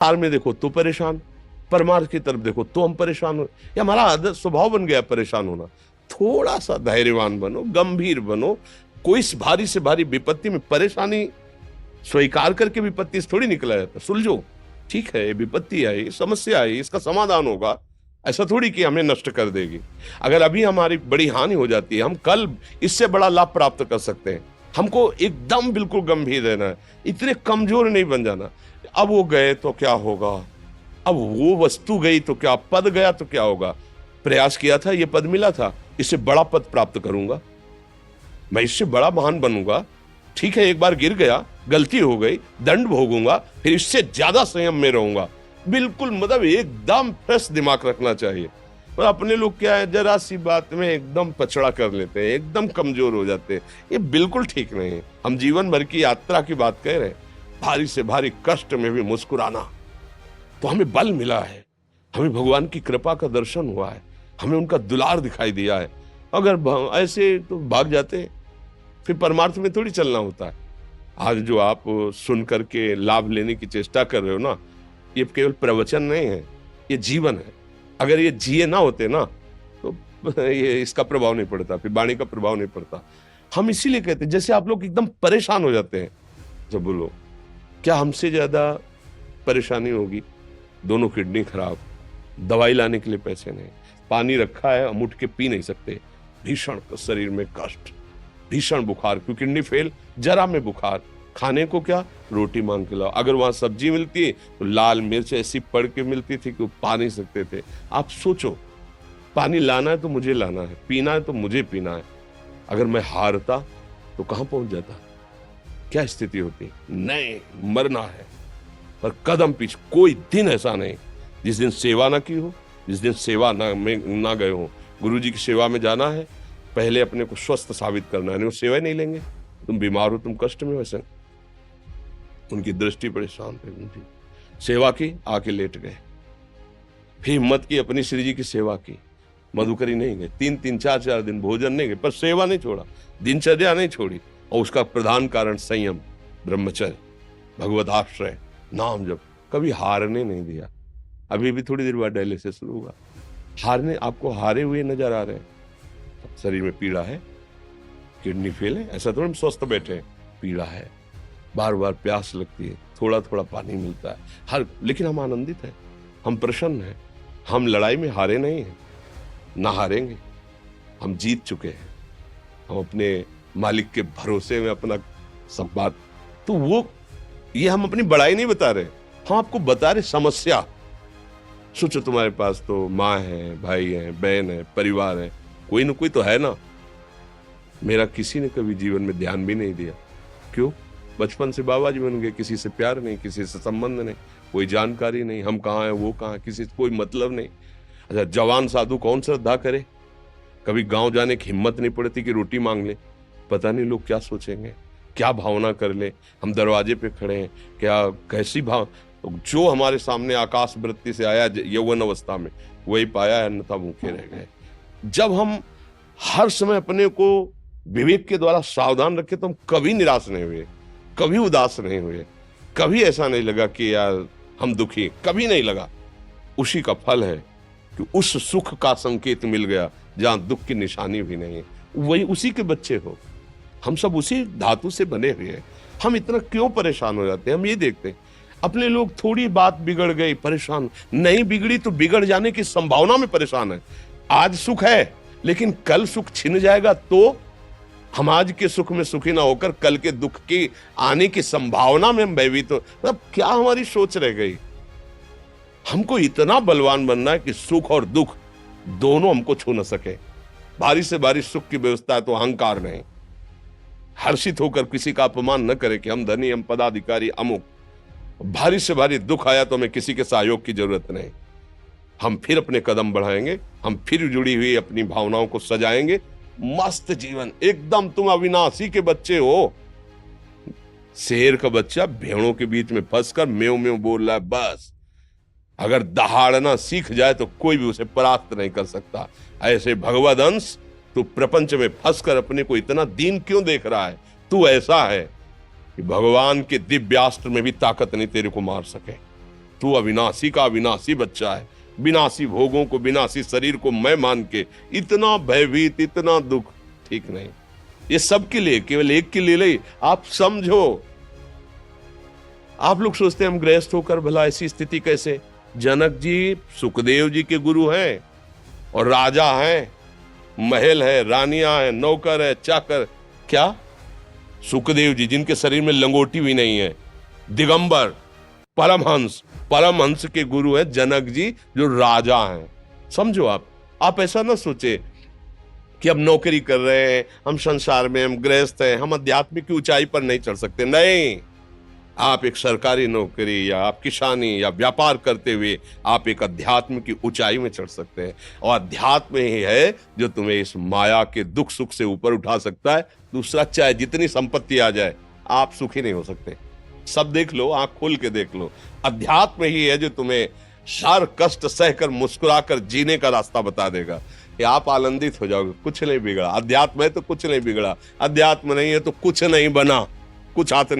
हार में देखो तो परेशान, परमार्थ की तरफ देखो तो हम परेशान हो। ये हमारा आदत स्वभाव बन गया परेशान होना। थोड़ा सा धैर्यवान बनो, गंभीर बनो। कोई इस भारी से भारी विपत्ति में परेशानी स्वीकार करके विपत्ति से थोड़ी निकला जाता। सुलझो, ठीक है ये विपत्ति आई, समस्या आई, इसका समाधान होगा। ऐसा थोड़ी कि हमें नष्ट कर देगी। अगर अभी हमारी बड़ी हानि हो जाती है, हम कल इससे बड़ा लाभ प्राप्त कर सकते हैं। हमको एकदम बिल्कुल गंभीर रहना है, इतने कमजोर नहीं बन जाना। अब वो गए तो क्या होगा, अब वो वस्तु गई तो क्या, पद गया तो क्या होगा। प्रयास किया था, ये पद मिला था, इससे बड़ा पद प्राप्त करूंगा, मैं इससे बड़ा महान बनूंगा। ठीक है, एक बार गिर गया, गलती हो गई, दंड भोगूंगा, फिर इससे ज्यादा संयम में रहूंगा। बिल्कुल मतलब एकदम फ्रेश दिमाग रखना चाहिए। और अपने लोग क्या है, जरा सी बात में एकदम पछड़ा कर लेते हैं, एकदम कमजोर हो जाते हैं। ये बिल्कुल ठीक नहीं है। हम जीवन भर की यात्रा की बात कह रहे हैं, भारी से भारी कष्ट में भी मुस्कुराना, तो हमें बल मिला है, हमें भगवान की कृपा का दर्शन हुआ है, हमें उनका दुलार दिखाई दिया है। अगर ऐसे तो भाग जाते, फिर परमार्थ में थोड़ी चलना होता है। आज जो आप सुन करके लाभ लेने की चेष्टा कर रहे हो ना, ये केवल प्रवचन नहीं है, ये जीवन है। अगर ये जिए ना होते ना, तो ये इसका प्रभाव नहीं पड़ता, फिर वाणी का प्रभाव नहीं पड़ता। हम इसीलिए कहते हैं, जैसे आप लोग एकदम परेशान हो जाते हैं जब बोलो, क्या हमसे ज्यादा परेशानी होगी? दोनों किडनी खराब, दवाई लाने के लिए पैसे नहीं, पानी रखा है हम उठ के पी नहीं सकते, भीषण शरीर में कष्ट, भीषण बुखार, क्योंकि किडनी फेल, जरा में बुखार, खाने को क्या, रोटी मांग के लाओ। अगर वहां सब्जी मिलती है तो लाल मिर्च ऐसी पड़ के मिलती थी कि वो पा नहीं सकते थे। आप सोचो, पानी लाना है तो मुझे लाना है, पीना है तो मुझे पीना है। अगर मैं हारता तो कहां पहुंच जाता, क्या स्थिति होती? नहीं, मरना है, पर कदम पीछे। कोई दिन ऐसा नहीं जिस दिन सेवा ना की हो, जिस दिन सेवा ना गए हो। गुरु जी की सेवा में जाना है, पहले अपने को स्वस्थ साबित करना है, नहीं वो सेवा नहीं लेंगे। तुम बीमार हो, तुम कष्ट में, वैसे उनकी दृष्टि बड़ी शांत है। उनकी सेवा की, आके लेट गए, फिर हिम्मत की, अपनी श्री जी की सेवा की, मधुकरी नहीं गए, 3-3 4-4 दिन भोजन नहीं गए, पर सेवा नहीं छोड़ा, दिनचर्या नहीं छोड़ी। और उसका प्रधान कारण संयम, ब्रह्मचर्य, भगवत आश्रय, नाम जप, कभी हारने नहीं दिया। अभी भी थोड़ी देर बाद डायलिसिस शुरू होगा, हारने, आपको हारे हुए नजर आ रहे हैं। शरीर में पीड़ा है, किडनी फेल है, ऐसा तो हम स्वस्थ बैठे हैं, पीड़ा है, बार बार प्यास लगती है, थोड़ा थोड़ा पानी मिलता है, लेकिन हम आनंदित हैं, हम प्रसन्न हैं। हम लड़ाई में हारे नहीं हैं, ना हारेंगे, हम जीत चुके हैं। हम अपने मालिक के भरोसे में अपना सब बात, तो वो ये हम अपनी बड़ाई नहीं बता रहे, हम आपको बता रहे समस्या। सोचो, तुम्हारे पास तो माँ है, भाई है, बहन है, परिवार है, कोई ना कोई तो है ना। मेरा किसी ने कभी जीवन में ध्यान भी नहीं दिया। क्यों? बचपन से बाबा जी बन गए, किसी से प्यार नहीं, किसी से संबंध नहीं, कोई जानकारी नहीं, हम कहाँ हैं वो कहाँ, किसी से कोई मतलब नहीं। अच्छा, जवान साधु कौन श्रद्धा करे? कभी गांव जाने की हिम्मत नहीं पड़ती कि रोटी मांग ले, पता नहीं लोग क्या सोचेंगे, क्या भावना कर ले। हम दरवाजे पे खड़े हैं, क्या कैसी भाव, जो हमारे सामने आकाश वृत्ति से आया यौवन अवस्था में, वही पाया, अन्यथा भूखे रह गए। जब हम हर समय अपने को विवेक के द्वारा सावधान रखे, तो हम कभी निराश नहीं हुए, कभी उदास नहीं हुए, कभी ऐसा नहीं लगा कि यार हम दुखी, कभी नहीं लगा। उसी का फल है कि उस सुख का संकेत मिल गया जहां दुख की निशानी भी नहीं है। वही उसी के बच्चे हो, हम सब उसी धातु से बने हुए हैं। हम इतना क्यों परेशान हो जाते हैं? हम ये देखते हैं, अपने लोग थोड़ी बात बिगड़ गई परेशान, नहीं बिगड़ी तो बिगड़ जाने की संभावना में परेशान है। आज सुख है, लेकिन कल सुख छिन जाएगा, तो हम आज के सुख में सुखी ना होकर कल के दुख की आने की संभावना में हम भयभीत हो। मतलब क्या हमारी सोच रह गई? हमको इतना बलवान बनना है कि सुख और दुख दोनों हमको छू न सके। भारी से भारी सुख की व्यवस्था है तो अहंकार नहीं, हर्षित होकर किसी का अपमान न करे कि हम धनी, हम पदाधिकारी, अमुक। भारी से भारी दुख आया तो हमें किसी के सहयोग की जरूरत नहीं, हम फिर अपने कदम बढ़ाएंगे, हम फिर जुड़ी हुई अपनी भावनाओं को सजाएंगे। मस्त जीवन एकदम। तुम अविनाशी के बच्चे हो। शेर का बच्चा भेड़ों के बीच में फंसकर म्यों म्यों बोल रहा है, बस अगर दहाड़ना सीख जाए तो कोई भी उसे परास्त नहीं कर सकता। ऐसे भगवद अंश, तू प्रपंच में फंसकर अपने को इतना दीन क्यों देख रहा है? तू ऐसा है कि भगवान के दिव्यास्त्र में भी ताकत नहीं तेरे को मार सके। तू अविनाशी का अविनाशी बच्चा है, विनाशी भोगों को, विनाशी शरीर को मैं मान के इतना भयभीत, इतना दुख, ठीक नहीं। ये सबके लिए, केवल एक के लिए नहीं। आप समझो, आप लोग सोचते हैं हम गृहस्थ होकर भला ऐसी स्थिति कैसे। जनक जी सुखदेव जी के गुरु हैं और राजा हैं, महल है, रानियां हैं, नौकर है, चाकर। क्या सुखदेव जी जिनके शरीर में लंगोटी भी नहीं है, दिगंबर, परमहंस, परमहंस के गुरु हैं जनक जी जो राजा हैं। समझो आप ऐसा ना सोचे कि हम नौकरी कर रहे हैं, हम संसार में, हम गृहस्थ हैं, हम आध्यात्मिक की ऊंचाई पर नहीं चढ़ सकते। नहीं, आप एक सरकारी नौकरी या आप किसानी या व्यापार करते हुए आप एक अध्यात्म की ऊंचाई में चढ़ सकते हैं। और अध्यात्म ही है जो तुम्हें इस माया के दुख सुख से ऊपर उठा सकता है। दूसरा, चाहे जितनी संपत्ति आ जाए, आप सुखी नहीं हो सकते। सब देख लो, आंख खोल के देख लो, अध्यात्म ही है जो तुम्हें हर कष्ट सहकर मुस्कुराकर जीने का रास्ता बता देगा कि आप आनंदित हो जाओगे। कुछ नहीं बिगड़ा, अध्यात्म है तो कुछ नहीं बिगड़ा, अध्यात्म नहीं है तो कुछ नहीं बना, कुछ हाथ नहीं